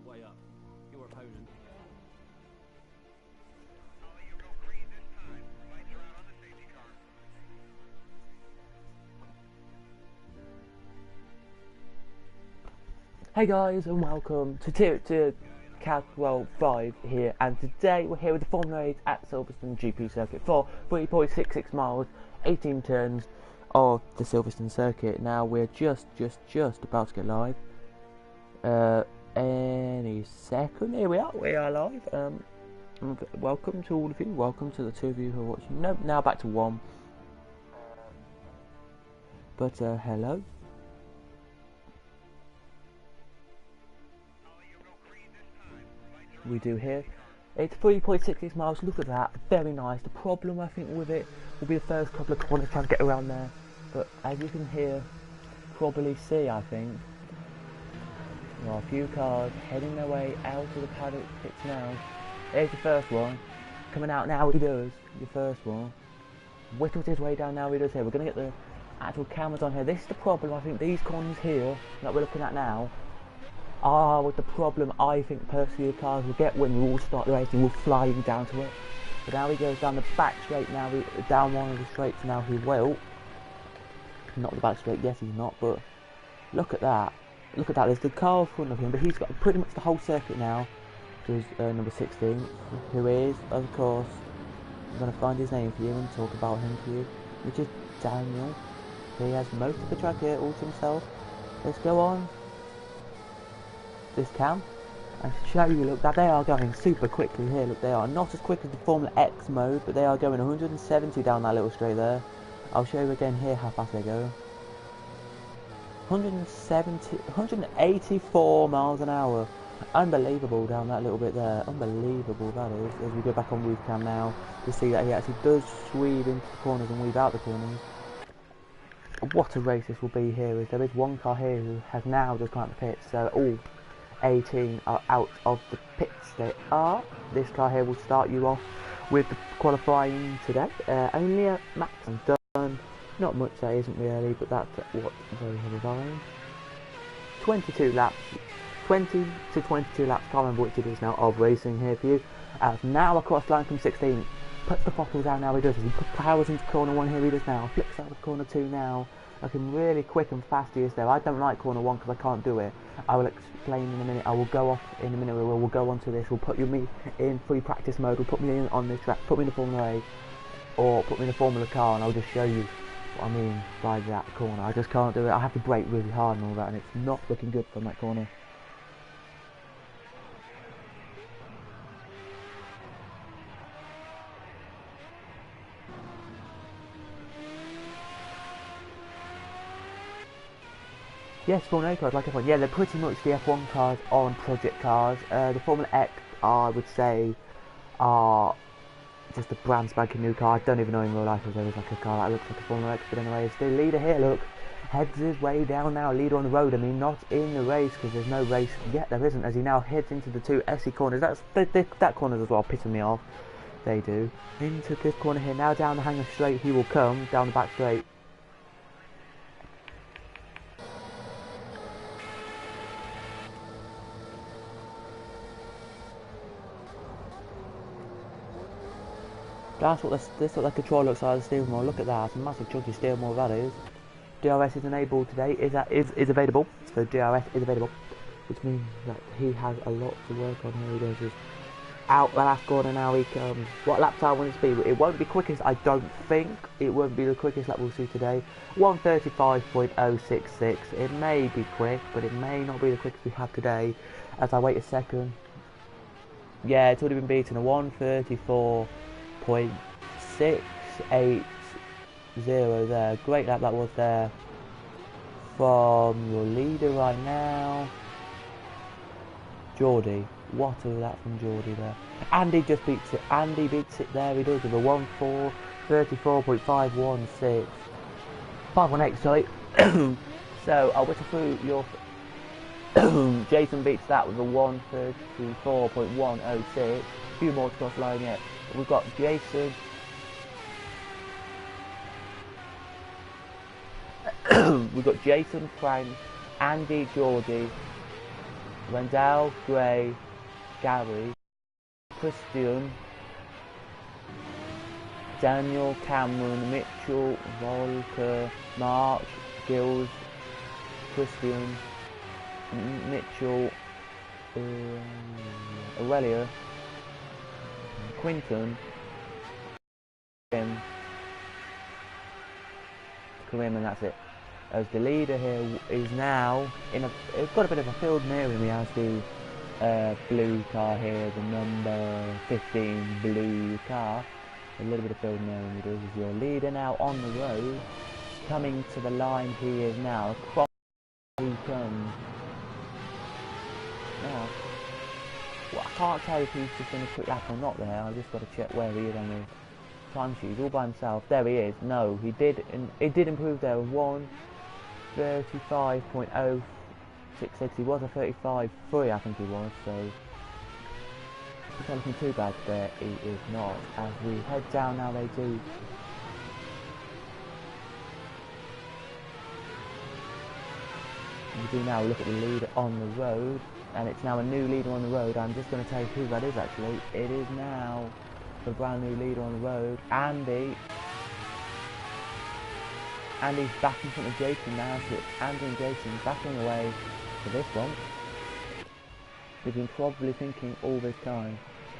way up. Your opponent. Hey guys, and welcome to CadwellPlays here, and today we're here with the Formula 8 at Silverstone GP circuit for 3.66 miles, 18 turns of the Silverstone circuit. Now we're just about to get live. Any second, here we are live. Welcome to all of you, welcome to the two of you who are watching. No, now back to one. But hello. We do here. It's 3.66 miles, look at that, very nice. The problem I think with it will be the first couple of corners trying to get around there. But as you can hear, probably see, I think, there are a few cars heading their way out of the paddock pits now. There's the first one, coming out now, he does, your first one. Whittled his way down now, he does here. We're going to get the actual cameras on here. This is the problem, I think, these corners here that we're looking at now with the problem I think personally the cars will get when you all start the racing, will fly you down to it. But now he goes down the back straight now, down one of the straights now he will. Not the back straight, yes he's not, but look at that. Look at that, there's the car in front of him, but he's got pretty much the whole circuit now. There's number 16, who is, of course, I'm going to find his name for you and talk about him for you, which is Daniel. He has most of the track here all to himself. Let's go on this cam and show you, look, that they are going super quickly here. Look, they are not as quick as the Formula X mode, but they are going 170 down that little straight there. I'll show you again here how fast they go. 184 miles an hour. Unbelievable down that little bit there. Unbelievable that is. As we go back on weave cam now to see that he actually does sweep into the corners and weave out the corners. What a race this will be here. Is there is one car here who has now just come out the pits, so all 18 are out of the pits. They are. This car here will start you off with the qualifying today. Only a max done. Not much that isn't really, but that's what very heavy volume. 22 laps. 20 to 22 laps, can't remember which it is now, of racing here for you. Now across line from 16. Puts the throttle down now, he does. He powers into corner 1 here, he does now. Flicks out of corner 2 now. Looking really quick and fast he is there. I don't like corner 1 because I can't do it. I will explain in a minute. I will go off in a minute. We'll go on to this. We'll put me in free practice mode. We'll put me in on this track. Put me in the Formula 8 or put me in the Formula car, and I'll just show you what I mean by that corner. I just can't do it. I have to brake really hard and all that, and it's not looking good from that corner. Yes, Formula 8 cars, like F1. Yeah, they're pretty much the F1 cars on project cars. The Formula X, I would say, are just a brand spanking new car. I don't even know in real life if there is like a car that looks like a Formula X, but anyway, it's the leader here, look. Heads his way down now, leader on the road. I mean, not in the race, because there's no race yet, there isn't, as he now heads into the 2 SE corners. That corner's as well pissing me off. They do. Into this corner here, now down the hanger straight, he will come, down the back straight. That's what the control looks like, the steering wheel. Look at that, it's a massive chunky steering wheel that is. DRS is enabled today, is available, so DRS is available, which means that he has a lot to work on here. He goes just out the last corner now he comes. What lap time will it be? It won't be quickest, I don't think. It won't be the quickest lap we'll see today. 1:35.066. It may be quick, but it may not be the quickest we have today. As I wait a second. Yeah, it's already been beaten. A 1:34.680 there. Great lap that was there from your leader right now, Geordie. What a lap from Geordie there. Andy just beats it. Andy beats it there. He does with a 1:34.516. 518, sorry. So I'll whistle through your. Jason beats that with a 1:34.106. A few more to cross line yet. We've got Jason. We've got Jason, Frank, Andy, Geordie, Rendell, Gray, Gary, Christian, Daniel, Cameron, Mitchell, Volker, Mark, Gills, Christian, Mitchell, Aurelia, Quinton, Karim, and that's it. As the leader here is now in a, it's got a bit of a field near him. He has the blue car here, the number 15 blue car. A little bit of field near him. He does. Is your leader now on the road, coming to the line. He is now across. He comes now. Well, I can't tell if he's just in a quick lap or not there. I've just got to check where he is on the time sheet. He's all by himself. There he is. No, he did. It did improve there. 1:35.066. He was a 35.3, I think he was. So it's not looking too bad there. He is not. As we head down now, they do. We do now look at the leader on the road, and it's now a new leader on the road. I'm just going to tell you who that is actually. It is now the brand new leader on the road, Andy. Andy's back in front of Jason now, so it's Andy and Jason backing away for this one. We've been probably thinking all this time,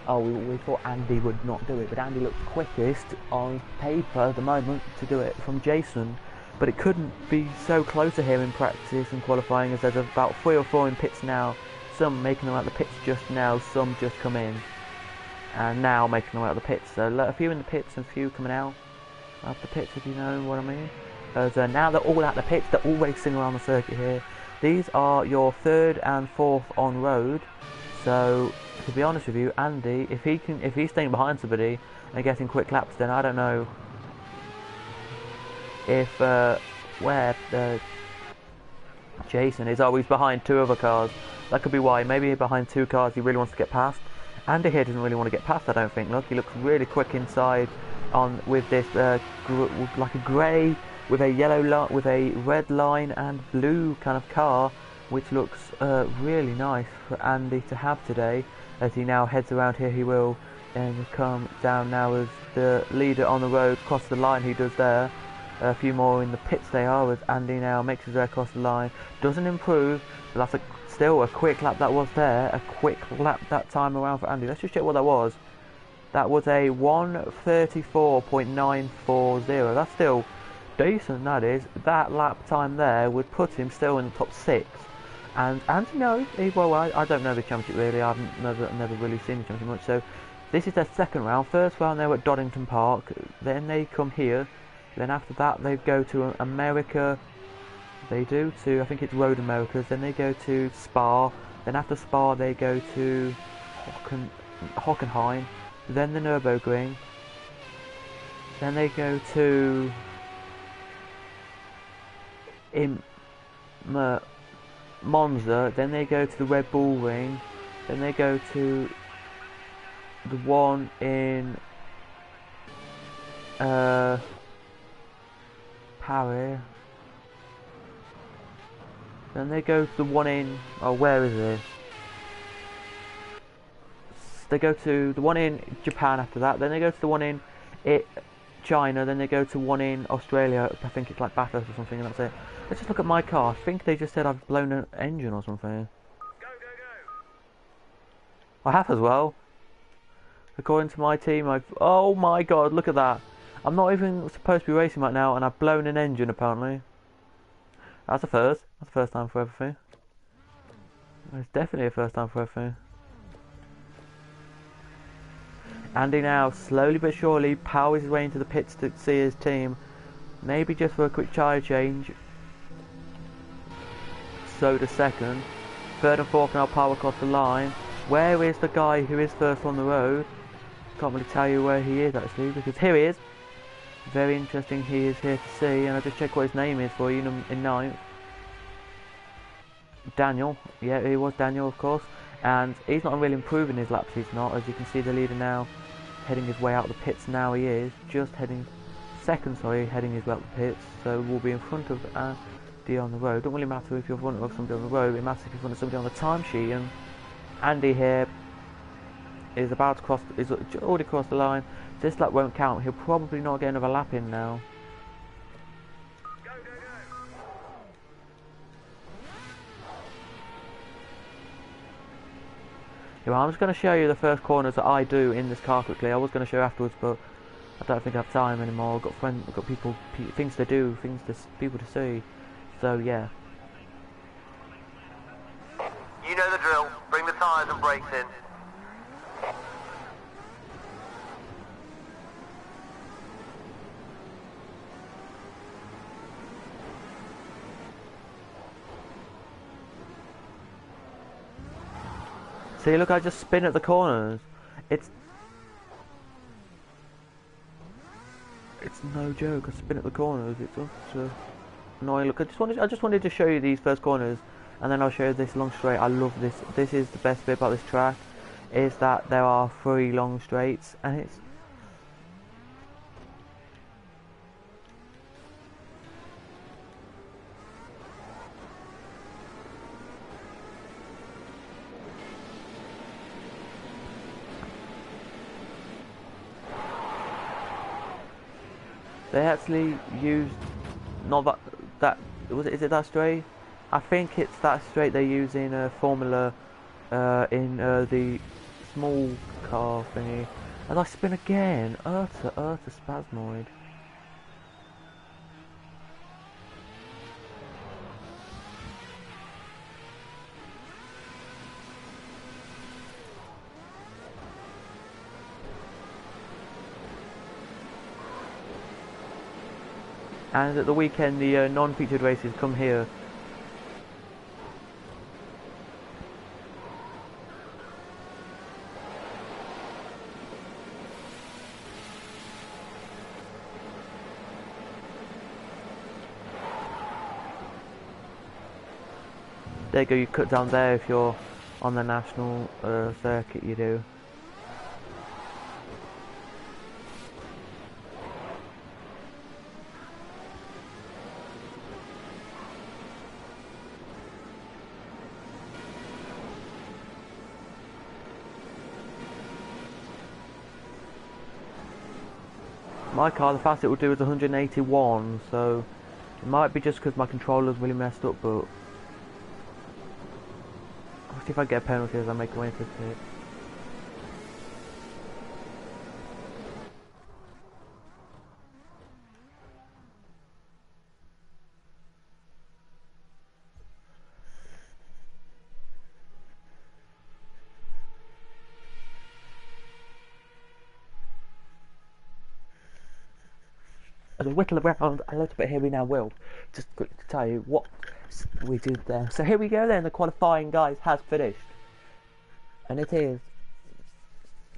oh, we thought Andy would not do it, but Andy looks quickest on paper at the moment to do it from Jason. But it couldn't be so close to him in practice and qualifying, as there's about 3 or 4 in pits now. Some making them out the pits just now, some just come in, and now making them out the pits. So a few in the pits and a few coming out of the pits, if you know what I mean. So now they're all at the pits, they're all racing around the circuit here. These are your 3rd and 4th on road. So to be honest with you, Andy, if he's staying behind somebody and getting quick laps, then I don't know if where Jason is. Oh, he's behind 2 other cars. That could be why. Maybe he's behind 2 cars he really wants to get past. Andy here doesn't really want to get past, I don't think. Look, he looks really quick inside on with this like a grey with a yellow line, with a red line and blue kind of car, which looks really nice for Andy to have today. As he now heads around here, he will come down now as the leader on the road, cross the line. He does there. A few more in the pits they are, as Andy now makes his way across the line. Doesn't improve, but that's still a quick lap that was there. A quick lap that time around for Andy. Let's just check what that was. That was a 1:34.940. That's still decent, that is. That lap time there would put him still in the top 6. And Andy knows, well, I don't know the championship really. I've never really seen the championship much. So this is their 2nd round. First round they were at Doddington Park. Then they come here. Then after that they go to America. They do to, I think it's Road Americas. Then they go to Spa. Then after Spa they go to Hockenheim. Then the Nürburgring. Then they go to Monza. Then they go to the Red Bull Ring. Then they go to the one in Paris. Then they go to the one in, oh, where is it? They go to the one in Japan after that. Then they go to the one in China. Then they go to one in Australia. I think it's like Bathurst or something, and that's it. Let's just look at my car. I think they just said I've blown an engine or something. Go, go, go. I have as well. According to my team, oh my god, look at that. I'm not even supposed to be racing right now, and I've blown an engine apparently. That's a first. That's the first time for everything. It's definitely a first time for everything. Andy now, slowly but surely, powers his way into the pits to see his team. Maybe just for a quick tyre change. So the 2nd. 3rd and 4th now power across the line. Where is the guy who is first on the road? Can't really tell you where he is actually, because here he is. Very interesting, he is here to see, and I'll just check what his name is for you in 9th. Daniel, yeah, he was Daniel of course, and he's not really improving his laps, he's not. As you can see, the leader now heading his way out the pits. Now he is just heading 2nd, sorry, heading his way out the pits, so we'll be in front of 50 on the road. It don't really matter if you're in front of somebody on the road, it matters if you're in front of somebody on the timesheet. And Andy here is about to cross, is already crossed the line. This lap won't count. He'll probably not get another lap in now. Yeah, well, I'm just going to show you the first corners that I do in this car quickly. I was going to show you afterwards, but I don't think I have time anymore. I've got friends, I've got people, things to do, people to see. So yeah. You know the drill. Bring the tyres and brakes in. See, look, I just spin at the corners. It's no joke. I spin at the corners. It's just annoying. Look, I just wanted to show you these first corners, and then I'll show you this long straight. I love this. This is the best bit about this track, is that there are 3 long straights, and it's they actually used not that was it? Is it that straight? I think it's that straight they use in Formula in the small car thingy. And I spin again. Urta spasmoid. And at the weekend, the non-featured races come here. There you go, you cut down there if you're on the national circuit, you do. My car, the fastest it will do is 181, so it might be just because my controller's really messed up, but I'll see if I get a penalty as I make my way into the pit. As I whittle around a little bit here, we now will just quickly to tell you what we did there. So here we go then, the qualifying, guys, has finished. And it is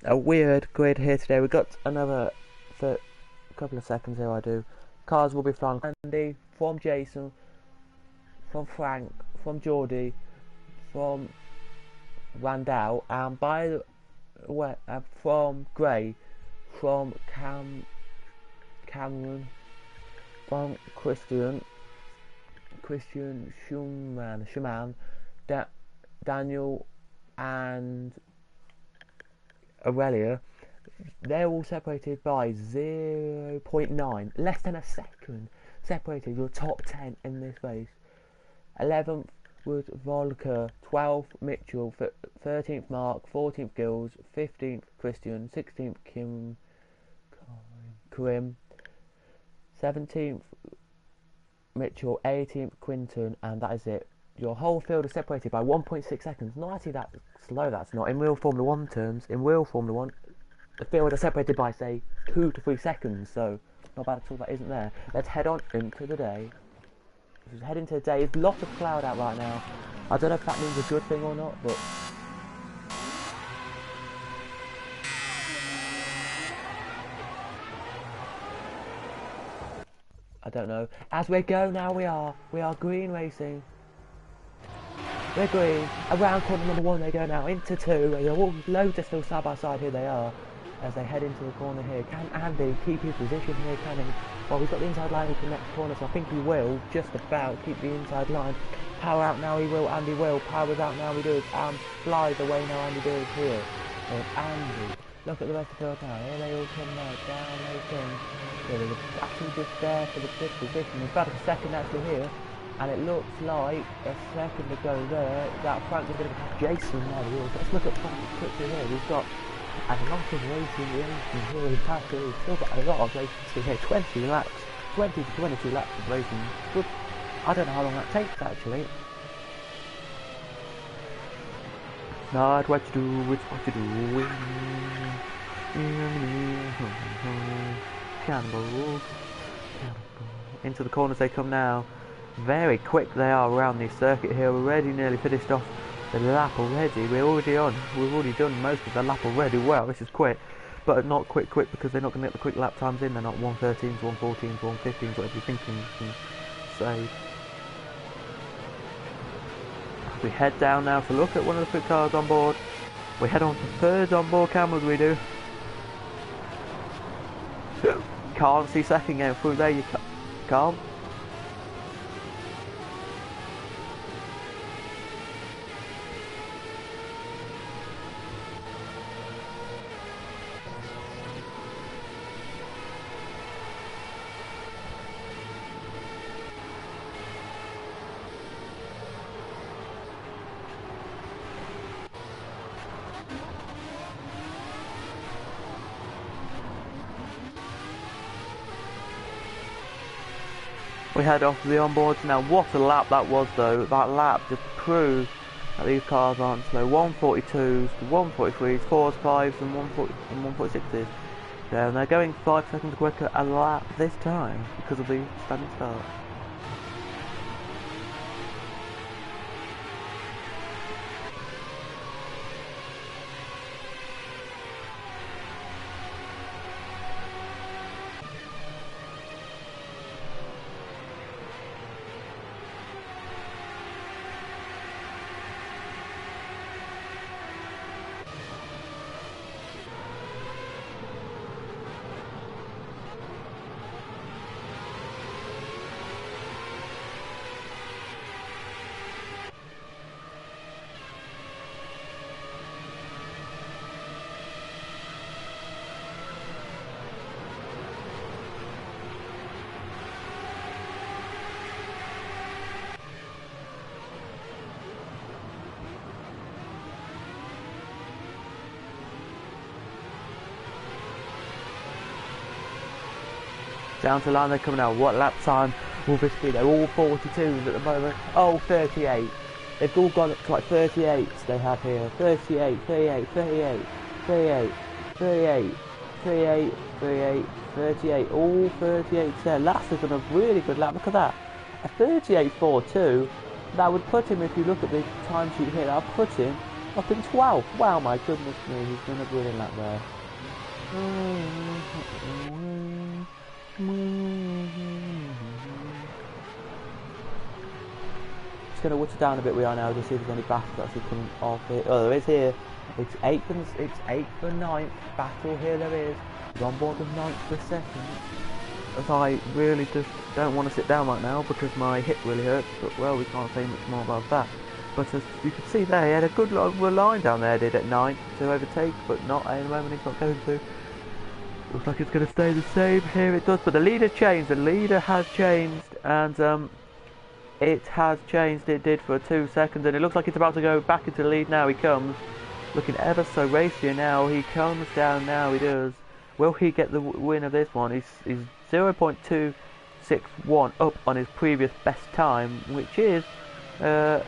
a weird grid here today. We've got another for a couple of seconds here, I do. Cars will be from Andy, from Jason, from Frank, from Geordie, from Randall, and by the way, from Gray, from Cameron, from Christian Schumann, Daniel and Aurelia. They're all separated by 0.9, less than a second separated your top 10 in this race. 11th was Volker, 12th Mitchell, 13th Mark, 14th Gills, 15th Christian, 16th Karim, 17th Mitchell, 18th Quinton, and that is it. Your whole field is separated by 1.6 seconds. Not actually that slow, that's not. In real Formula 1 terms, in real Formula 1, the field is separated by, say, 2 to 3 seconds, so not bad at all, that isn't there. Let's head on into the day. Let's head into the day. There's lots of cloud out right now. I don't know if that means a good thing or not, but I don't know. As we go now, we are green racing. We're green. Around corner number 1 they go now, into 2. They're all loads of side by side, here they are. As they head into the corner here. Can Andy keep his position here, can he? Well, we've got the inside line into the next corner, so I think he will just about keep the inside line. Power out now, he will, and he will. Power's out now, he does, and flies away now, and he does here. And Andy, look at the rest of the field now. Here they all come now, down they come. So they're actually just there for the fifth position. There's about a second actually here, and it looks like a second to go there. That Frank is going to be Jason now. Let's look at Frank quickly here. We've got a lot of racing here. We've still got a lot of racing here. 20 laps, 20 to 22 laps of racing. Good. I don't know how long that takes actually. Not what to do, it's what to do. Cannibals. Into the corners they come now. Very quick they are around this circuit here. We're already nearly finished off the lap already. We're already on. We've already done most of the lap already. Wow, this is quick. But not quick because they're not going to get the quick lap times in. They're not 113s, 114s, 115s, whatever you're thinking you can say. We head down now to look at one of the quick cars on board. We head on to third on board cameras we do. Can't see second going through there, you can't. We head off to the onboards now. What a lap that was though. That lap just proves that these cars aren't slow. 142s, 143s, 4s, 5s and 146s. And they're going 5 seconds quicker a lap this time because of the standing start. Down to the line they're coming out. What lap time will this be? They're all 42s at the moment. Oh, 38. They've all gone up to like 38s they have here. 38, 38, 38, 38, 38, 38, 38, 38. All 38s there. Last has done a really good lap. Look at that. A 38.42. That would put him, if you look at the timesheet here, that would put him up in 12th. Wow, my goodness me. He's done a brilliant lap there. Just going to water down a bit we are now, just see if there's any battles actually coming off here. Oh, there is here. It's 8th and 9th battle here there is. He's on board with 9th for a second. As I really just don't want to sit down right now because my hip really hurts, but well, we can't say much more about that. But as you can see there, he had a good line down there, did at 9th to overtake, but not at the moment he's not going to. Looks like it's going to stay the same. Here it does, but the leader changed. The leader has changed, and it has changed. It did for 2 seconds, and it looks like it's about to go back into the lead now. He comes, looking ever so racier now. He comes down now. He does. Will he get the win of this one? He's 0.261 up on his previous best time, which is a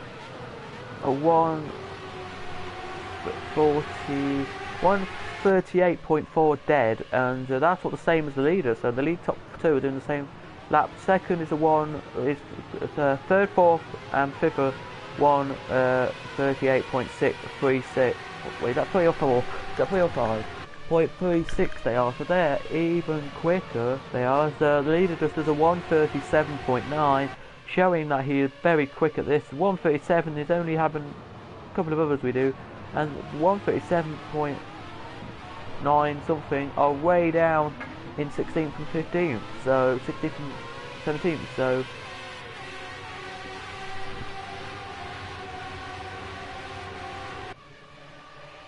1:38.4 dead, and that's what the same as the leader. So the lead top two are doing the same lap. Second is third, fourth, and fifth are 1:38.636. Wait, is that 3 or 4? Is that 3 or 5? 0.36 they are, so they're even quicker. They are. So the leader just does a 1:37.9, showing that he is very quick at this. 1:37 is only having a couple of others we do, and 1:37.9 something are way down in 16th and 15th, so 16th and 17th, so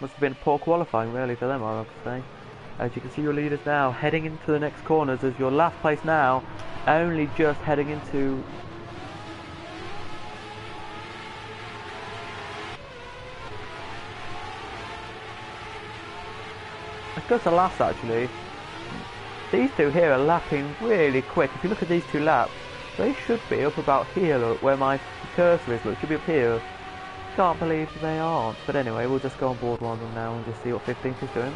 must have been poor qualifying really for them, I have to say. As you can see your leaders now heading into the next corners as your last place now only just heading into let's go to last actually. These two here are lapping really quick. If you look at these two laps, they should be up about here, look, where my cursor is, look, should be up here. Can't believe they aren't. But anyway, we'll just go on board one of them now and just see what 15th is doing.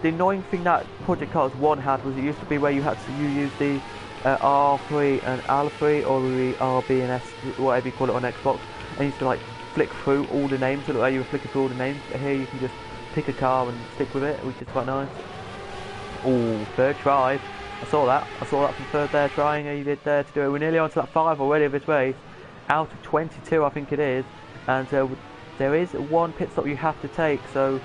The annoying thing that Project Cars 1 had was it used to be where you had to use the R3 and L3 or the RB and S, whatever you call it on Xbox, and you used to like flick through all the names, so look, you were flicking through all the names. But here you can just pick a car and stick with it, which is quite nice. Oh, third try. I saw that from third there, trying he did there to do it. We're nearly on to that 5 already of this race, out of 22 I think it is, and there is one pit stop you have to take, so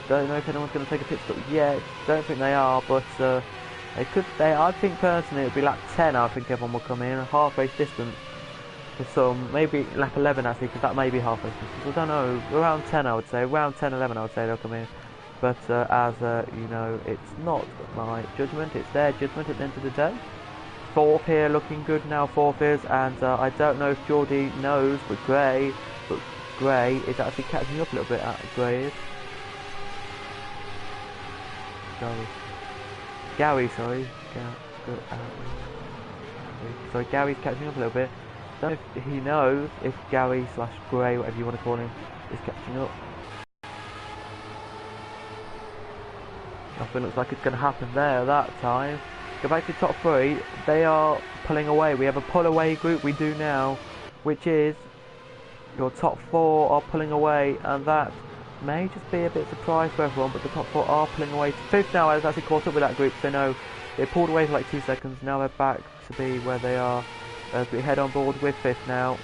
don't know if anyone's going to take a pit stop yet. Don't think they are, but they could. I think personally it would be lap 10. I think everyone will come in a half race distance for some, maybe lap 11 actually, because that may be half race distance. I don't know, around 10 I would say, around 10, 11 I would say they'll come in. But as you know, it's not my judgment, it's their judgment at the end of the day. Fourth here, looking good now, fourth is, and I don't know if Geordie knows, but Gray is actually catching up a little bit at Gray is. Gary, sorry. Sorry, Gary's catching up a little bit. Don't know if he knows if Gary / Gray, whatever you want to call him, is catching up. Nothing looks like it's going to happen there that time. Go back to the top 3. They are pulling away. We have a pull away group we do now, which is your top 4 are pulling away, and that may just be a bit surprise for everyone, but the top 4 are pulling away. 5th now has actually caught up with that group, so no, they pulled away for like 2 seconds. Now they're back to be where they are as we head on board with 5th now.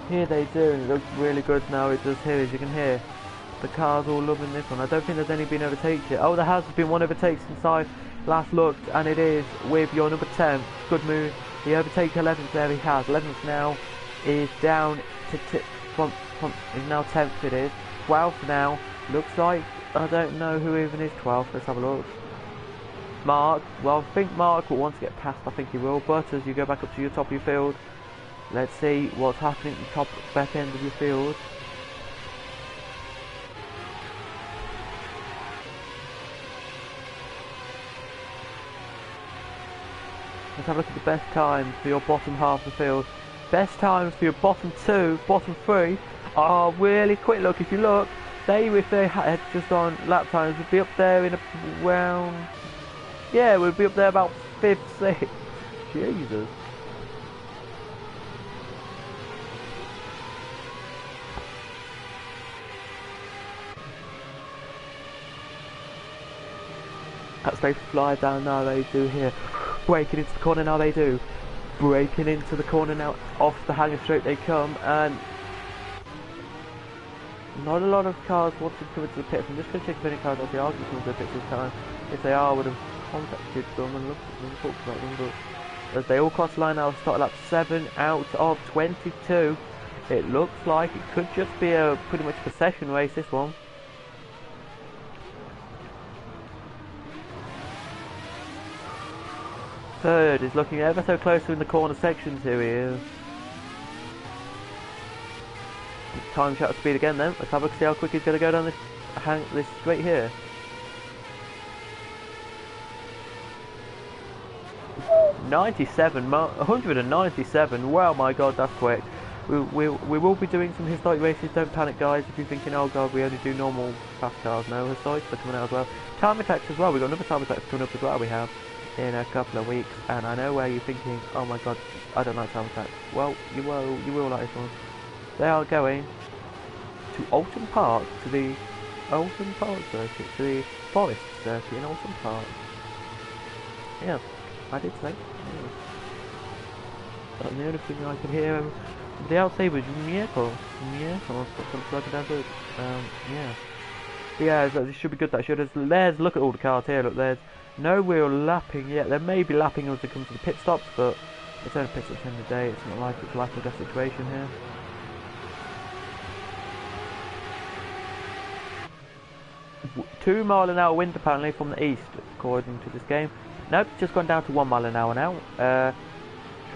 Here they do, and it looks really good now. It does here, as you can hear. The car's all loving this one. I don't think there's any been overtakes yet. Oh, there has been one overtake since I last looked, and it is with your number 10. Good move. He overtakes 11th there, he has. 11th now is down to is now 10th it is. 12th now. Looks like, I don't know who even is 12th. Let's have a look. Mark. Well, I think Mark will want to get past. I think he will. But as you go back up to your top of your field, let's see what's happening at the top back end of your field. Let's have a look at the best times for your bottom half of the field. Best times for your bottom 2, bottom 3 are really quick. Look, if you look, if they had just on lap times, would be up there in around, yeah, we'd be up there about 5th, 6th. Jesus. As they fly down now, they do here. Breaking into the corner now, they do. Breaking into the corner now, off the hanger straight they come, and not a lot of cars want to come into the pits. I'm just going to check if any cars actually are going to come into the pits this time. If they are, I would have contacted them and looked at them and talked about them, but as they all cross the line now, start lap 7 out of 22. It looks like it could just be a pretty much possession race, this one. Third is looking ever so closer in the corner sections. Here he is. Time shutter speed again then. Let's have a look, see how quick he's going to go down this straight here. .97, 197. Wow, my God, that's quick. We will be doing some historic races. Don't panic, guys. If you're thinking, oh god, we only do normal fast cars, no, historics are coming out as well. Time attacks as well. We've got another time attacks coming up as well. We have in a couple of weeks, and I know where you're thinking, oh my god, I don't like time attacks. Well, you will like this one. They are going to Alton Park, to the Alton Park circuit, to the Forest circuit in Alton Park. Yeah, I did say. Yeah. But the only thing I could hear the outside was Mieko, something down good. Yeah. But yeah, so this should be good. That should. There's look at all the cars here. Look, there's no real lapping yet. There may be lapping as it comes to the pit stops, but it's only pit stops in the day. It's not like it's life or death situation here. Two mile an hour wind apparently from the east, according to this game. Nope, just gone down to 1 mile an hour now.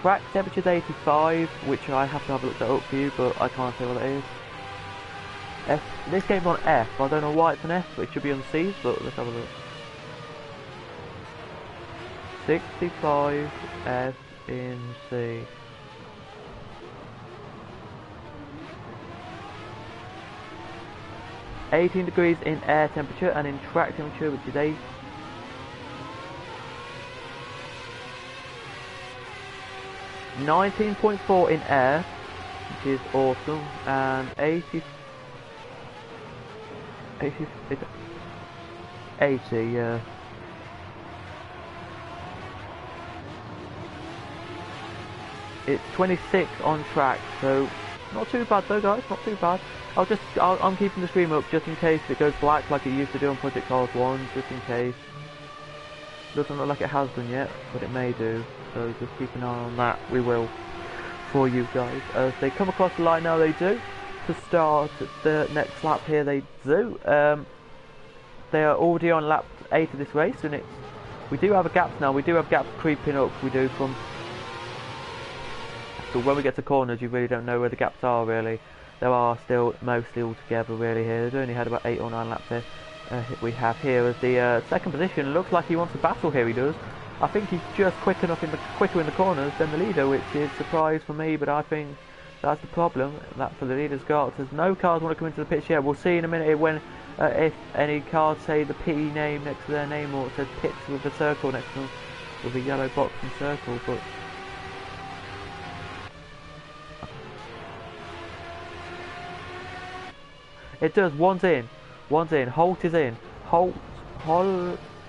Track temperature's 85, which I have to have a look that up for you, but I can't say what it is. This game's on F. I don't know why it's an F, but it should be on C's, but let's have a look. 65 F in C. $18 degrees in air temperature, and in track temperature, which is 8. 19.4 in air, which is awesome, and 80, yeah. It's 26 on track, so not too bad though, guys, not too bad. I'm keeping the stream up just in case it goes black like it used to do on Project Cars 1, just in case. Doesn't look like it has done yet, but it may do. So just keep an eye on that. We will for you guys. As they come across the line now, they do. To start the next lap here, they do. They are already on lap 8 of this race, and we do have a gaps now. We do have gaps creeping up. We do from. So when we get to corners, you really don't know where the gaps are really. There are still mostly all together really here. They've only had about 8 or 9 laps here. We have here as the second position. Looks like he wants a battle here. He does. I think he's just quicker in the corners than the leader, which is a surprise for me. But I think that's the problem that for the leader's got. There's no cars want to come into the pits yet. We'll see in a minute when if any cars say the P name next to their name, or it says pits with a circle next to them, with a yellow box and circle. But it does. One's in. Holt is in. Holt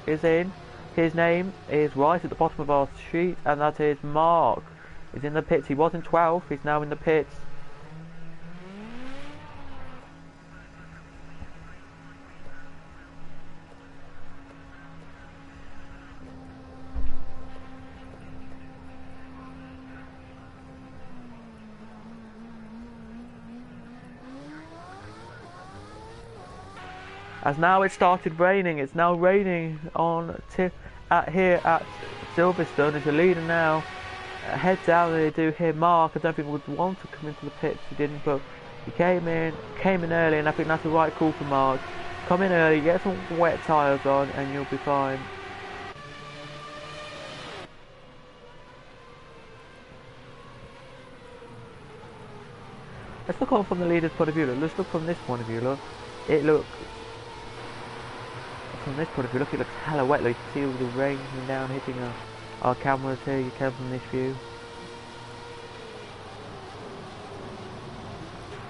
is in. His name is right at the bottom of our sheet, and that is Mark. He's in the pits. He was in 12th. He's now in the pits. As now it started raining. It's now raining on here at Silverstone. As your leader now head down, they do here. Mark, I don't think would want to come into the pits. He didn't, but he came in early, and I think that's the right call for Mark. Come in early, get some wet tyres on, and you'll be fine. Let's look on from the leader's point of view. Let's look from this point of view. Look, it looks. From this point of view, look, it looks hella wet. Like, you can see all the rain coming down, hitting our cameras here. You can from this view.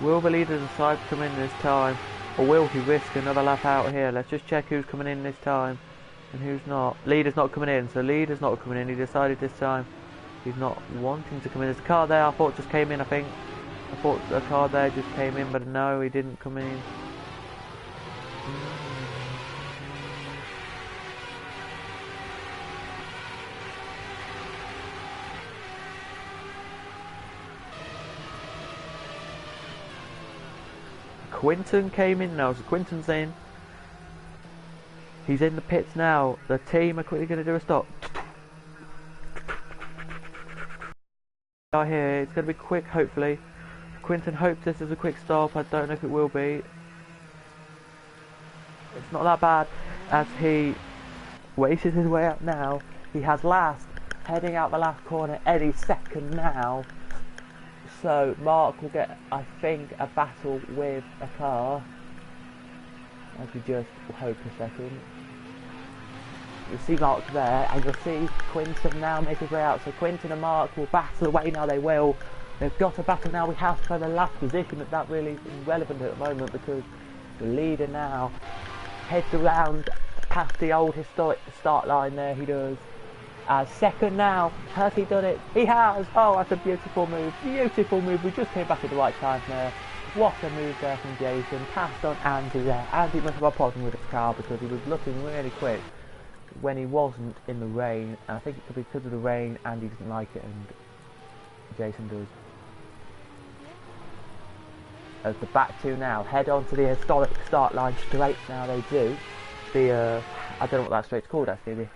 Will the leader decide to come in this time, or will he risk another lap out here? Let's just check who's coming in this time and who's not. Leader's not coming in, so leader's not coming in. He decided this time he's not wanting to come in. There's a car there I thought just came in, I think. I thought a car there just came in, but no, he didn't come in. Quinton came in now, so Quinton's in. He's in the pits now. The team are quickly going to do a stop. Here, it's going to be quick, hopefully. Quinton hopes this is a quick stop. I don't know if it will be. It's not that bad as he races his way up now. He has last, heading out the last corner any second now. So Mark will get, I think, a battle with a car. As we just hope a second. You'll see Mark there, and you'll see Quinton now make his way out. So Quinton and Mark will battle away now. They will. They've got a battle now. We have for the last position, but that really is irrelevant at the moment because the leader now heads around past the old historic start line there. He does. Second now. Has he done it? He has. Oh, that's a beautiful move. Beautiful move. We just came back at the right time there. What a move there from Jason. Passed on Andy there. Andy must have a problem with his car because he was looking really quick when he wasn't in the rain. And I think it could be because of the rain. Andy doesn't like it and Jason does. As the back two now head on to the historic start line straight now. They do. The I don't know what that straight's called actually.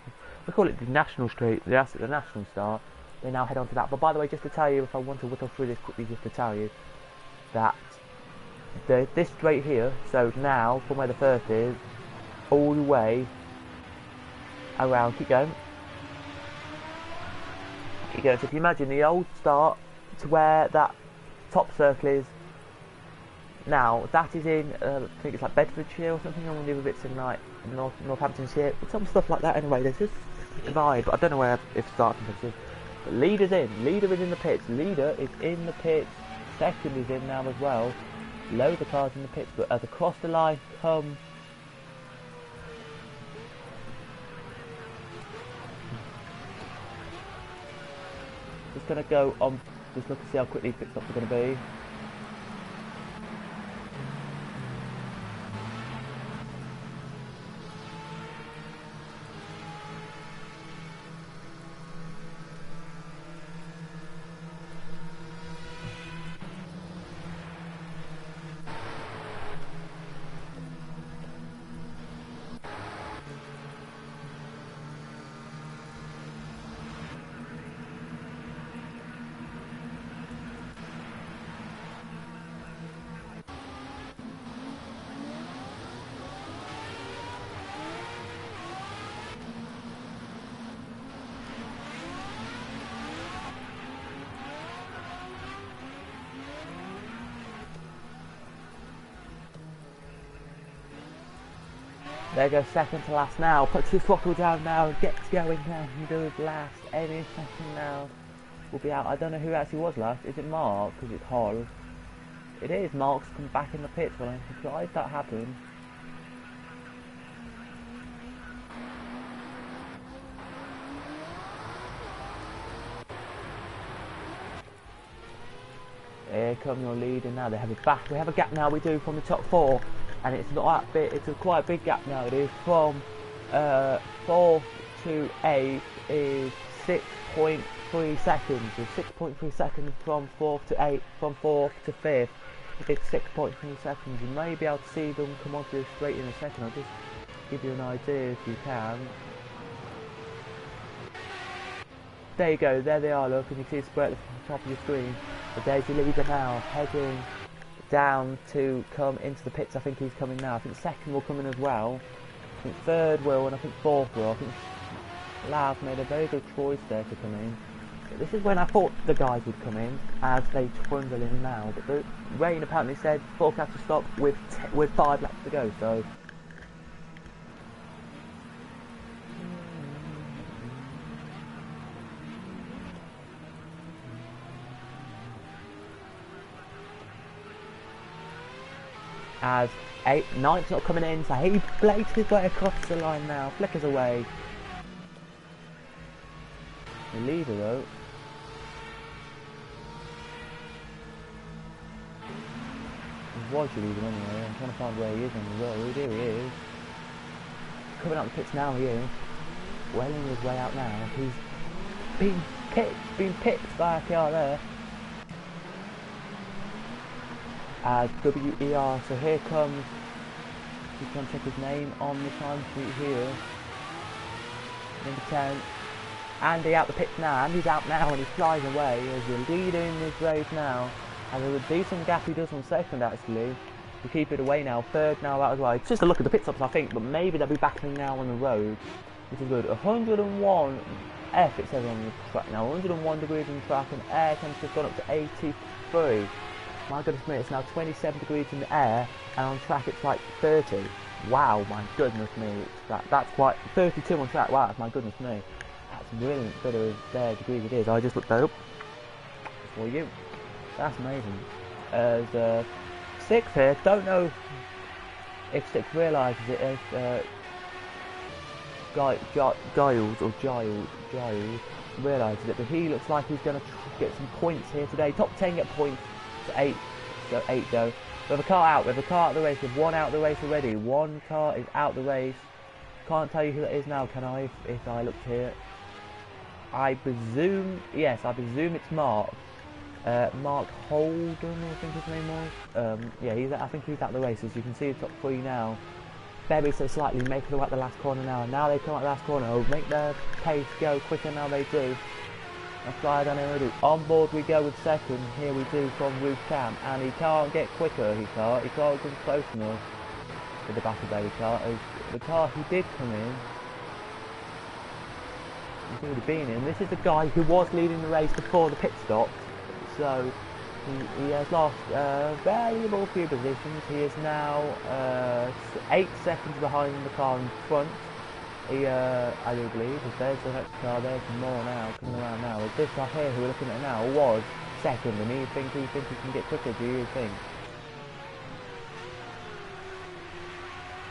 We call it the National Straight. That's the National Start. They now head on to that. But by the way, just to tell you, if I want to whittle through this quickly, just to tell you that this straight here. So now from where the first is, all the way around. Keep going. Keep going. So if you imagine the old start to where that top circle is. Now that is in, I think it's like Bedfordshire or something. One of the other bits in like Northamptonshire, some stuff like that. Anyway, there's this divide, but I don't know where if starting is. But leader's in. Leader is in the pits. Leader is in the pits. Second is in now as well. Loads of cars in the pits, but as across the line come. Just gonna go on. Just look and see how quickly pit stops are gonna be. There goes second to last now, puts his throttle down now, gets going now, he does last, any second now, will be out. I don't know who actually was last, is it Mark, because it's Hull? It is, Mark's come back in the pits, well I'm surprised that happened. Here come your leader now, they have a back, we have a gap now we do from the top four. And it's not that big, it's quite a big gap now. It is from 4th to 8th is 6.3 seconds. So 6.3 seconds from 4th to 8th, from 4th to 5th. It's 6.3 seconds. You may be able to see them come onto this straight in a second. I'll just give you an idea if you can. There you go, there they are, look, and you see it square at the top of your screen. But there's your leader now, heading down to come into the pits. I think he's coming now. I think second will come in as well. I think third will, and I think fourth will. I think Lav made a very good choice there to come in. But this is when I thought the guys would come in, as they trundle in now. But the rain apparently said forecast to stop with 5 laps to go, so. As 9's not coming in, so he blades his way across the line now, flickers away. The leader though. He was your leader anyway, I'm trying to find where he is on the road. Here he is. Coming out the pits now, he is. Welling his way out now. He's been picked by a car there. As WER, so here comes, you can check his name on the timesheet here, number 10, Andy out the pits now. Andy's out now and he's flying away as the leader in this race now, and there's a decent gap he does on second actually, to keep it away now. Third now out as well. It's just a look at the pit stops I think, but maybe they'll be battling now on the road, which is good. 101 F it says on the track now, 101 degrees on the track and air temperature's gone up to 83. My goodness me, it's now 27 degrees in the air and on track it's like 30. Wow, my goodness me, that's quite, 32 on track, wow, my goodness me. That's brilliant bit of degrees it is. I just looked that up for you. That's amazing. There's 6 here, don't know if 6 realises it as Giles realises it, but he looks like he's going to get some points here today. Top 10 get points to 8, so 8 go. We have a car out, we have a car out of the race, we have 1 out of the race already. 1 car is out the race. Can't tell you who that is now, can I, if I looked here? I presume, yes, I presume it's Mark. Mark Holden, I think his name was. Yeah, I think he's out the race, as you can see the top 3 now. Very so slightly making their way at the last corner now, and now they come at the last corner. Oh, make their pace go quicker now they do. And fly down here we do. On board we go with second, here we do from Roof Cam, and he can't get quicker, he can't come close enough with the battle baby car. The car he did come in, he's already been in. This is the guy who was leading the race before the pit stop, so he has lost valuable few positions. He is now 8 seconds behind the car in front. I do believe, if there's the next car, there's more now coming around now. As this car here who we're looking at now was second, and he thinks he can get quicker, do you think?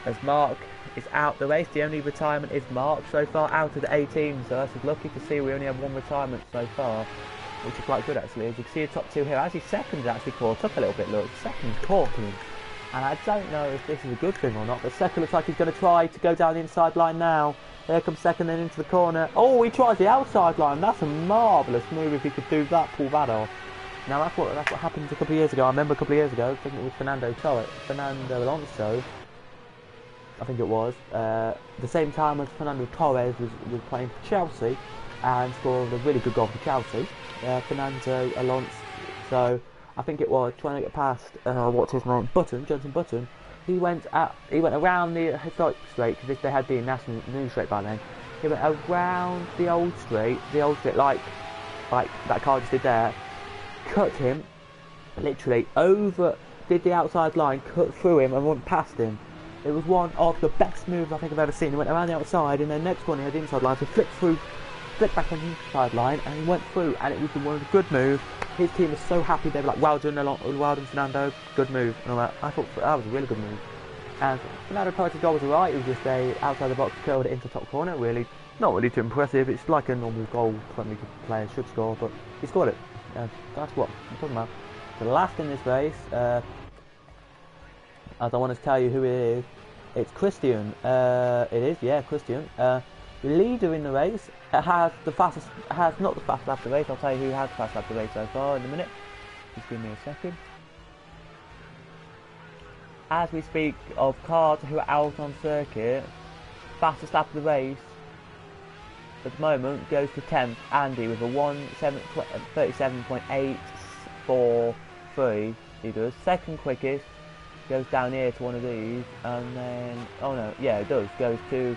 As Mark is out the race, the only retirement is Mark so far out of the 18, so that's lucky to see we only have 1 retirement so far, which is quite good actually. As you can see the top 2 here, actually second's actually caught up a little bit, look, second's caught him. And I don't know if this is a good thing or not, but second looks like he's going to try to go down the inside line now. There comes second, then into the corner. Oh, he tries the outside line. That's a marvellous move if he could do that, pull that off. Now that's what happened a couple of years ago. I remember a couple of years ago, I think it was Fernando Alonso, I think it was. The same time as Fernando Torres was playing for Chelsea and scored a really good goal for Chelsea. Fernando Alonso, so I think it was trying to get past what's his name, Jenson Button. He went around the historic straight, because they had the national news straight by then. He went around the old straight, like that car just did there. Cut him, literally over, did the outside line, cut through him and went past him. It was one of the best moves I think I've ever seen. He went around the outside, and then next one he had the inside line, so flipped back on the inside line, and he went through, and it was one of the good moves. His team was so happy. They were like, well done Fernando, good move. And all that. I thought that was a really good move. And Fernando Torres' goal was alright. It was just a outside the box curled it into top corner. Really, not really too impressive. It's like a normal goal Premier League player should score, but he scored it. That's what I'm talking about. The last in this race, as I want to tell you who it is, it's Christian. It is, yeah, Christian. The leader in the race has not the fastest lap of the race. I'll tell you who has the fastest lap of the race so far in a minute. Just give me a second. As we speak of cars who are out on circuit, fastest lap of the race at the moment goes to 10th, Andy, with a 1:37.843. He does. Second quickest goes down here to one of these, and then it goes to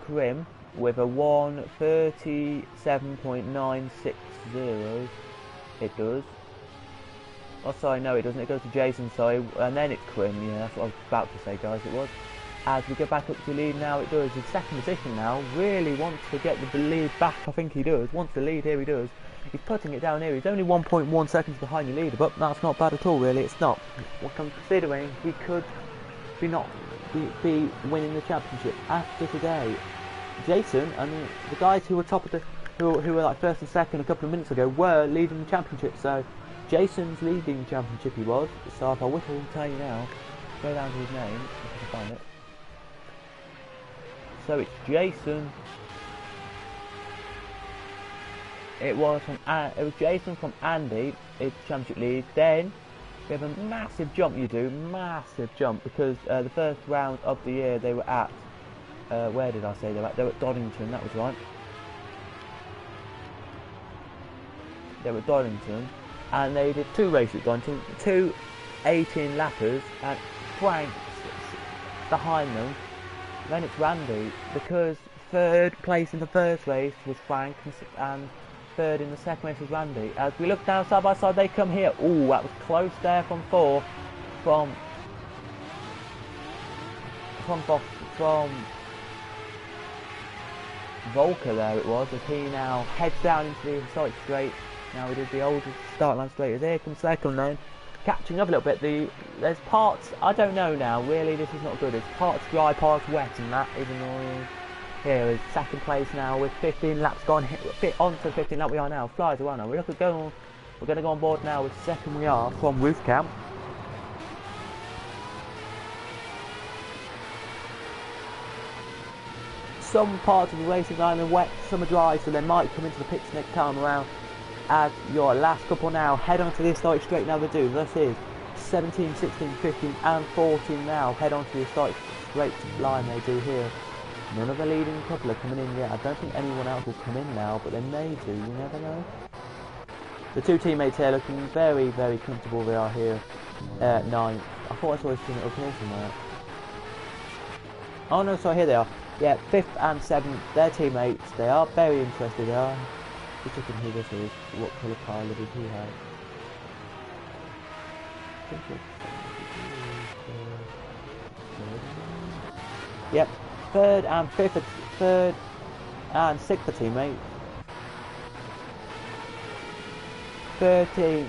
Krim with a 1:37.960. It does. Oh, sorry, no, it doesn't. It goes to Jason, sorry, and then it's Krim. Yeah, that's what I was about to say, guys. It was. As we go back up to lead now, it does. His second position now. Really wants to get the lead back. I think he does. Wants the lead here. He does. He's putting it down here. He's only 1.1 seconds behind your leader, but that's not bad at all, really. It's not. Well, considering he could be winning the championship after today. Jason and the guys who were top of who were like first and second a couple of minutes ago were leading the championship. So Jason's leading the championship. He was. So if I whittle and tell you now, go down to his name if I can find it. So it's Jason. It was Jason from Andy. It's championship lead. Then we have a massive jump. Massive jump, because the first round of the year they were at. Where did I say they were at? They were at Donington. That was right. They were at Donington, and they did 2 races at Donington. 2 18 lappers, and Frank behind them then it's Randy, because third place in the first race was Frank, and third in the second race was Randy. As we look down side by side, they come here. Ooh, that was close there from fourth, from Volker there it was, as he now heads down into the historic straight. Now we did the old start line straight, as here comes second then. Catching up a little bit, there's parts, I don't know now, really this is not good. It's parts dry, parts wet, and that is annoying. Here is second place now with 15 laps gone, on to 15 lap we are now, flies away now. We're going to go on board now with second we are from Roof Camp. Some parts of the racing line are wet, some are dry, so they might come into the pits next time around. As your last couple now head on to the historic straight now they do. This is 17, 16, 15 and 14 now head on to the historic straight line they do here. None of the leading couple are coming in yet. I don't think anyone else will come in now, but they may do, you never know. The two teammates here looking very, very comfortable they are here at 9th. I thought I saw a teammate up here somewhere. Oh no, sorry, here they are. Yeah, 5th and 7th, they're teammates. They are very interested. They are. Just looking who this is. What colour car did he have? Yep, 3rd and 5th, 3rd and 6th are teammates. 13th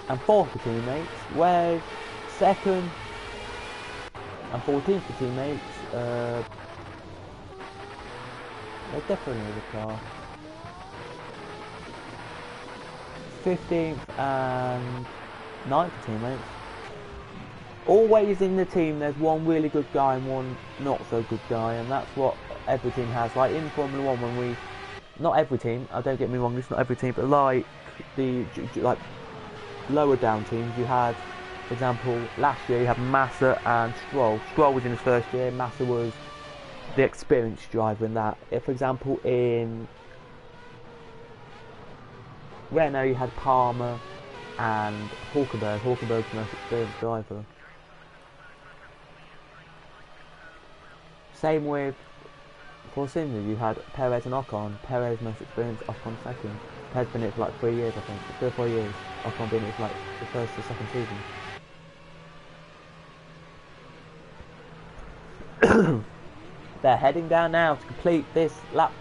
and 4th are teammates. Whereas 2nd and 14th are teammates. They're definitely the car. 15th and 9th teammates. Always in the team there's one really good guy and one not so good guy, and that's what every team has. Like in Formula 1 when we, not every team, don't get me wrong, it's not every team, but like the lower down teams, you had, for example, last year you had Massa and Stroll. Stroll was in his first year, Massa was the experienced driver in that. If, for example, in Renault you had Palmer and Hulkenberg. Hulkenberg's the most experienced driver. Same with Force India, you had Perez and Ocon. Perez most experienced, Ocon second. Perez been in it for like 3 years, I think, 3 or 4 years. Ocon been in it for like the first or second season. They're heading down now to complete this lap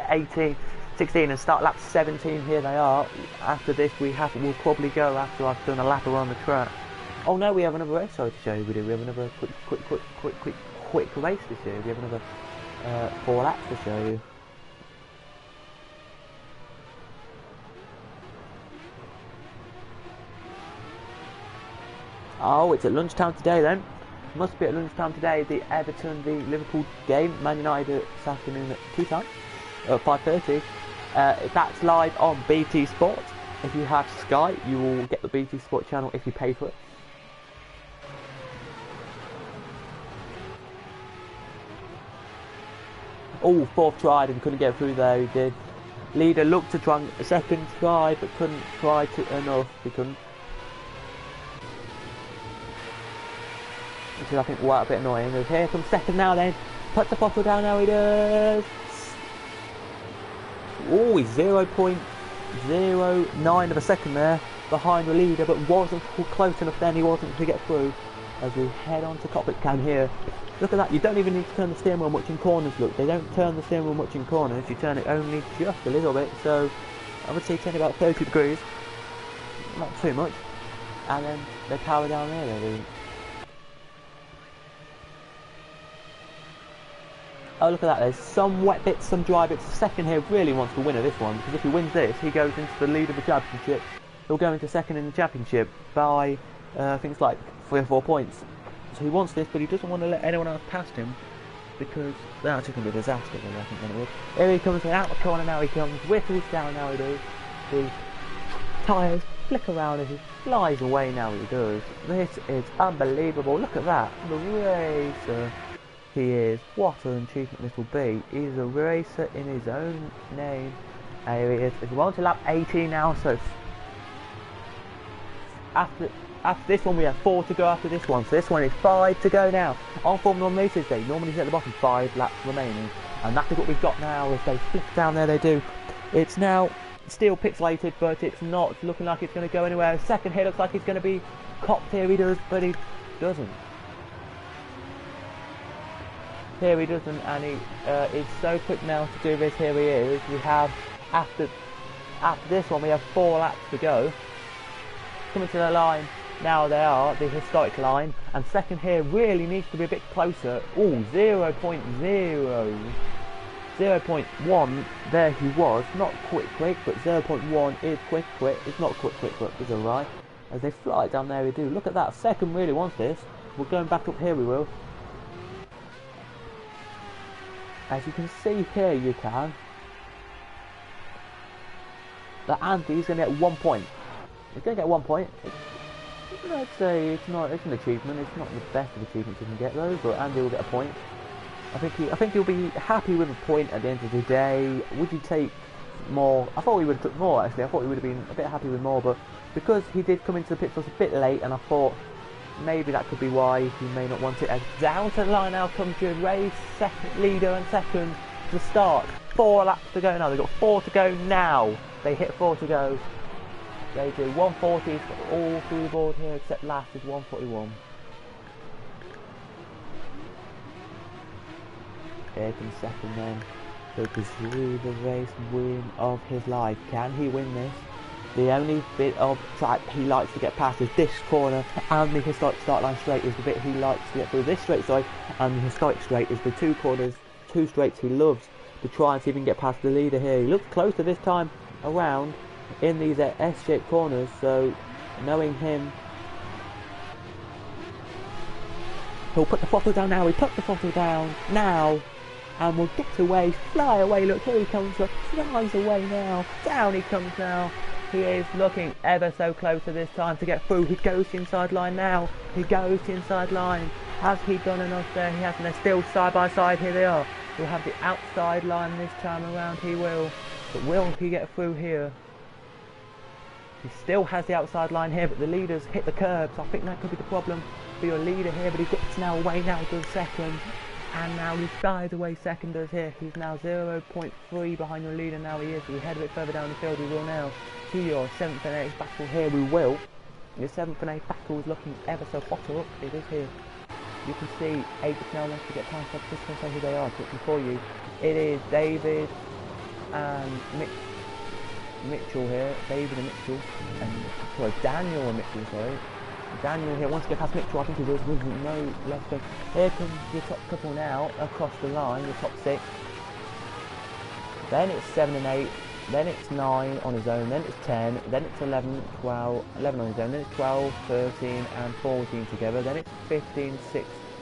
18, 16 and start lap 17. Here they are. After this we'll probably go after I've done a lap around the track. Oh no, we have another race to show you. We do. We have another quick race to show you. We have another 4 laps to show you. Oh, it's at lunchtime today then. Must be at lunchtime today, the Everton v Liverpool game. Man United this afternoon at 5:30. That's live on BT Sport. If you have Sky, you will get the BT Sport channel if you pay for it. Oh, fourth tried and couldn't get through there, he did. Leader looked to try a second try, but couldn't try enough, he couldn't. Which is, I think, a bit annoying. Here comes second now then. Puts the bottle down now, he does. Oh, he's 0.09 of a second there behind the leader, but wasn't close enough then, he wasn't to get through. As we head on to cockpit cam here. Look at that, you don't even need to turn the steering wheel much in corners, look. They don't turn the steering wheel much in corners, you turn it only just a little bit, so I would say turn it about 30 degrees. Not too much. And then they power down there, they do. Oh, look at that, there's some wet bits, some dry bits. Second here really wants to win this one, because if he wins this, he goes into the lead of the championship. He'll go into second in the championship by, I think it's like 3 or 4 points. So he wants this, but he doesn't want to let anyone else past him, because that's just going to be a disaster, I think, then it will. Here he comes, out the corner now he comes, whistles down now he does. The tyres flick around as he flies away now he does. This is unbelievable, look at that, the racer he is. What an achievement this will be. He's a racer in his own name. Here he is. We're on to lap 18 now, so after After this one we have 4 to go after this one, so this one is 5 to go now. On Formula 1 Races Day, normally it's at the bottom, 5 laps remaining, and that is what we've got now. If they flip down there, they do. It's now still pixelated, but it's not looking like it's going to go anywhere. Second here looks like he's going to be copped here, he does, but he doesn't. Here he doesn't, and he is so quick now to do this. Here he is. We have, after this one, we have 4 laps to go. Coming to the line, now they are, the historic line, and second here really needs to be a bit closer. Oh, 0.1, there he was, not quick, but 0.1 is quick, it's not quick, but it's alright. As they fly down there, we do. Look at that, second really wants this. We're going back up here, we will. As you can see here, you can. That Andy's going to get 1 point. He's going to get 1 point. I'd say it's an achievement. It's not the best of achievements you can get though, but Andy will get a point. I think he'll be happy with a point at the end of the day. Would you take more? I thought he would have took more actually. I thought he would have been a bit happy with more, but because he did come into the pit stops a bit late, and I thought maybe that could be why he may not want it. As down to the line now comes your race leader and second to start. 4 laps to go now. They've got 4 to go now. They hit 4 to go. They do. 140 is all through the board here, except last is 141. Here comes second then. So to pursue the race win of his life. Can he win this? The only bit of track he likes to get past is this corner, and the historic start line straight is the bit he likes to get through. This straight, sorry, and the historic straight is the 2 corners, 2 straights he loves to try and see if he can get past the leader here. He looks closer this time around in these S-shaped corners, so knowing him, he'll put the throttle down now. He put the throttle down now, and will get away, fly away. Look, here he comes, flies away now. Down he comes now. He is looking ever so closer this time to get through. He goes to the inside line now. He goes to the inside line. Has he done enough there? He hasn't. They're still side by side. Here they are. He'll have the outside line this time around. He will. But will he get through here? He still has the outside line here, but the leaders hit the curb, so I think that could be the problem for your leader here. But he gets now away now to the second, and now he flies away seconders here. He's now 0.3 behind your leader now. He is. So we head a bit further down the field. We will now to your 7th and 8th battle here. We will. Your 7th and 8th battle is looking ever so hotter up. It is here. You can see 8 now wants to get past. I'm just going to say who they are quickly for you. It is David and Mitchell here, David and Mitchell, and sorry, Daniel and Mitchell, sorry. Daniel here wants to get past Mitchell, I think he does, with no left go. Here comes your top couple now, across the line, your top 6. Then it's 7 and 8, then it's 9 on his own, then it's 10, then it's 11, 12, 11 on his own, then it's 12, 13 and 14 together, then it's 15,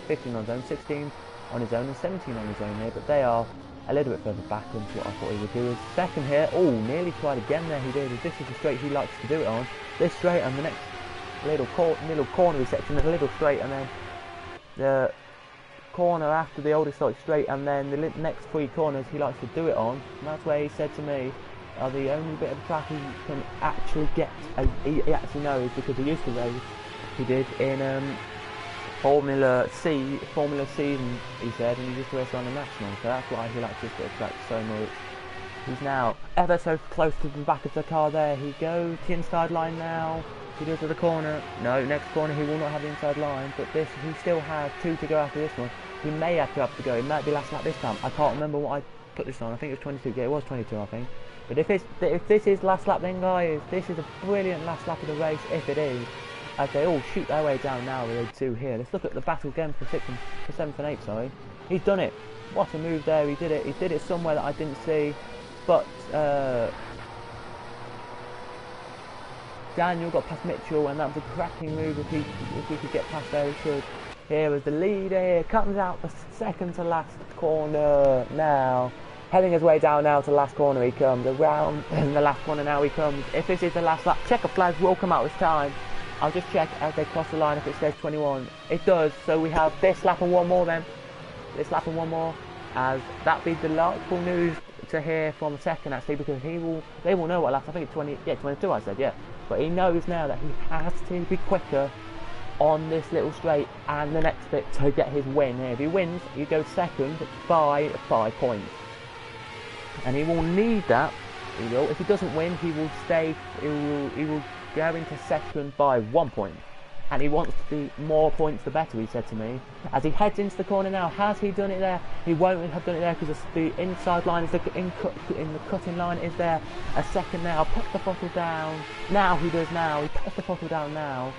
15 on his own, 16 on his own and 17 on his own here, but they are a little bit further back than what I thought he would do. His second here, oh, nearly tried again there, he did. This is the straight he likes to do it on. This straight and the next little cornery section, a little straight, and then the corner after the oldest straight, and then the next 3 corners he likes to do it on. And that's where he said to me, are the only bit of track he can actually get, he actually knows, because he used to race, he did, in Formula C, and he said, and he just raced on the national, so that's why he likes this bit of track so much. He's now ever so close to the back of the car there. He goes to the inside line now. He goes to the corner. No, next corner he will not have the inside line, but this, he still has 2 to go after this one. He may have to go. It might be last lap this time. I can't remember what I put this on. I think it was 22. Yeah, it was 22, I think. But if this is last lap, then guys, this is a brilliant last lap of the race. If it is, as they all shoot their way down now with those 2 here. Let's look at the battle again for 7th and 8th. Sorry, he's done it. What a move there! He did it. He did it somewhere that I didn't see. But Daniel got past Mitchell, and that was a cracking move. If he could get past there, he should. Here was the leader. Here comes out the second to last corner now. Heading his way down now to the last corner he comes. Around in the last corner now he comes. If this is the last lap, checker flags will come out this time. I'll just check as they cross the line if it says 21. It does, so we have this lap and 1 more then. This lap and 1 more. As that be delightful news to hear from the second actually, because they will know what lap, I think it's 20, yeah, 22 I said, yeah. but he knows now that he has to be quicker on this little straight and the next bit to get his win. If he wins, he goes second by 5 points, and he will need that. He will. If he doesn't win, he will stay. He will go into second by 1 point, and he wants to be more points the better. He said to me as he heads into the corner now. Has he done it there? He won't have done it there because the inside line is the cutting line is there. A second now. Put the bottle down. Now he does. Now he puts the bottle down now.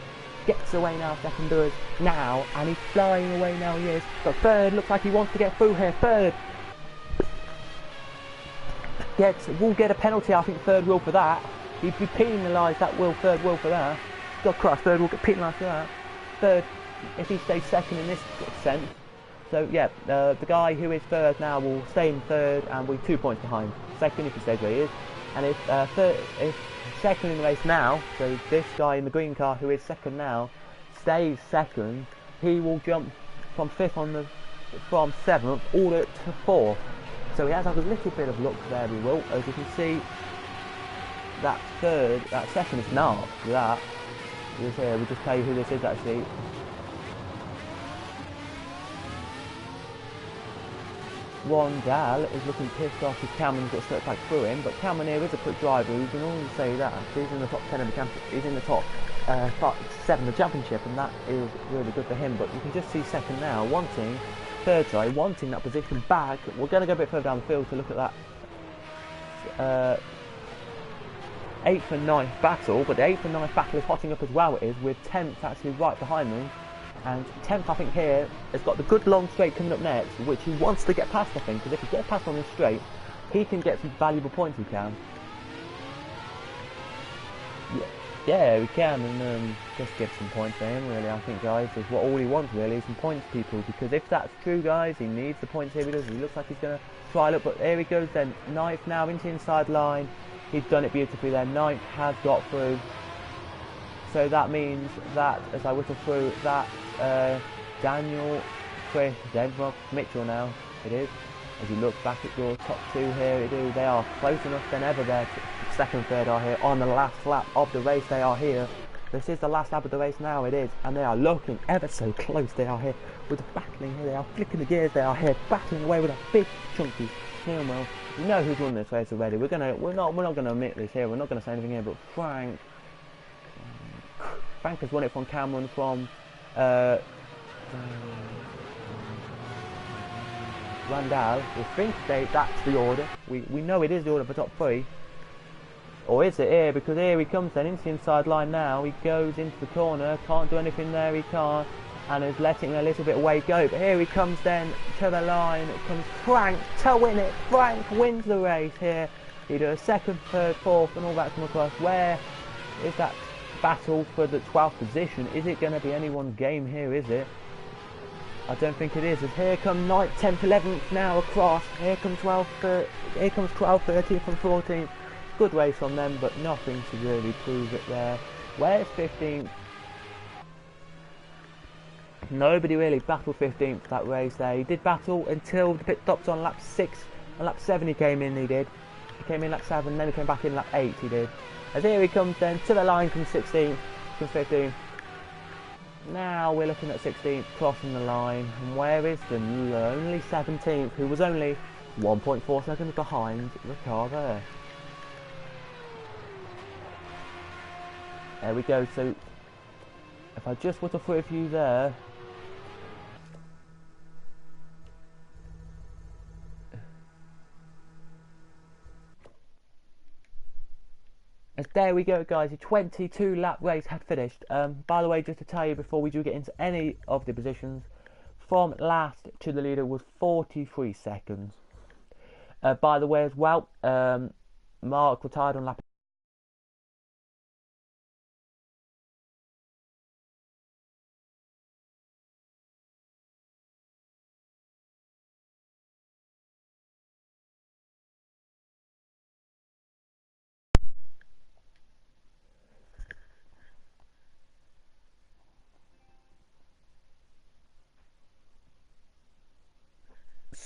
Gets away now, second does now, and he's flying away now, he is. But third looks like he wants to get through here. Third will get a penalty, I think third will for that. He'd be penalised, that will, third will for that. God Christ, third will get penalised for that. Third, if he stays second in this sense. So yeah, the guy who is third now will stay in third and be 2 points behind. Second if he stays where he is. And if second in the race now, so this guy in the green car who is second now stays second, he will jump from from 7th all the way to 4th. So he has like a little bit of luck there, he will. As you can see, that second is not that. We'll just tell you who this is actually. Rondell is looking pissed off because Cameron's got slipped back through him, but Cameron here is a quick driver. We can only say that he's in the top 10 of the championship. He's in the top 7 of the championship, and that is really good for him. But you can just see second now, wanting that position back. We're going to go a bit further down the field to look at that 8th and 9th battle, but the 8th and 9th battle is hotting up as well. It is with 10th actually right behind them. And 10th, I think, here has got the good long straight coming up next, which he wants to get past, I think, because if he gets past on this straight, he can get some valuable points, he can. Yeah, we can, and just get some points for him, really, I think, guys, is what all he wants, really, some points, people, because if that's true, guys, he needs the points here, he does. He looks like he's going to try it, but here he goes then, 9th now into the inside line. He's done it beautifully there. 9th has got through. So that means that, as I whistle through, that Daniel, Chris, Denver, Mitchell now, it is. As you look back at your top 2 here, they are close enough than ever there. Second, third are here. On the last lap of the race, they are here. This is the last lap of the race now, it is. And they are looking ever so close, they are here. With the battling here, they are flicking the gears, they are here. Battling away with a big chunky snail mail. You know who's won this race already. We're not gonna admit this here, we're not gonna say anything here, but Frank has won it from Cameron from Randall. We think that's the order. We know it is the order for top 3. Or is it here? Because here he comes then into the inside line now. He goes into the corner, can't do anything there, he can't, and is letting a little bit away go. But here he comes then to the line. It comes Frank to win it. Frank wins the race here. He does 2nd, 3rd, 4th, and all that come across. Where is that battle for the 12th position? Is it going to be anyone's game here, is it? I don't think it is. As here come 9th, 10th, 11th now across. Here comes 12th, 13th and 14th. Good race on them, but nothing to really prove it there. Where's 15th? Nobody really battled 15th for that race there. He did battle until the pit stops on lap 6. On lap 7 he came in, he did. He came in lap 7, then he came back in lap 8, he did. As here he comes then, to the line comes 16th, comes 15th. Now we're looking at 16th, crossing the line. And where is the only 17th, who was only 1.4 seconds behind the car there? There we go, so if I just were to throw a few there, as there we go, guys, a 22 lap race had finished. By the way, just to tell you before we do get into any of the positions, from last to the leader was 43 seconds. By the way as well, Mark retired on lap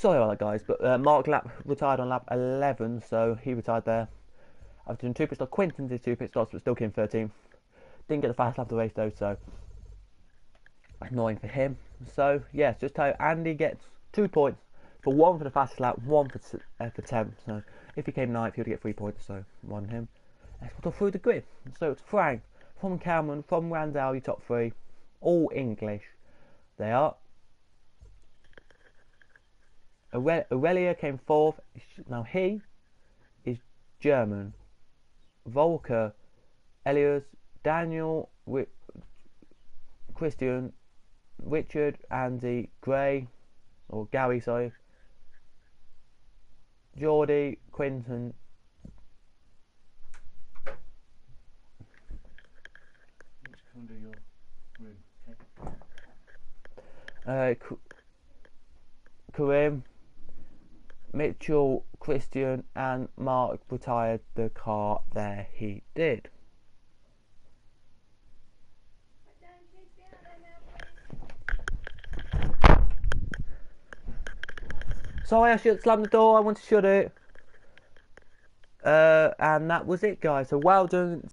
sorry about that, guys, but Mark retired on lap 11, so he retired there. I've done 2 pit stops. Quinton did 2 pit stops, but still came 13th. Didn't get the fast lap of the race though, so annoying for him. So yes, just how Andy gets 2 points for 1 for the fastest lap, 1 for 10th. So if he came 9th, he would get 3 points. So 1 him. Let's go through the grid. So it's Frank from Cameron, from Randall, your top 3, all English. They are. Aurelia came 4th. Now he is German. Volker, Elias, Daniel, Christian, Richard, Andy, Gray, or Gary, sorry, Geordie, Quinton, Karim, Mitchell, Christian, and Mark retired the car. There he did. Sorry, I should slam the door. I want to shut it. And that was it, guys. So well done.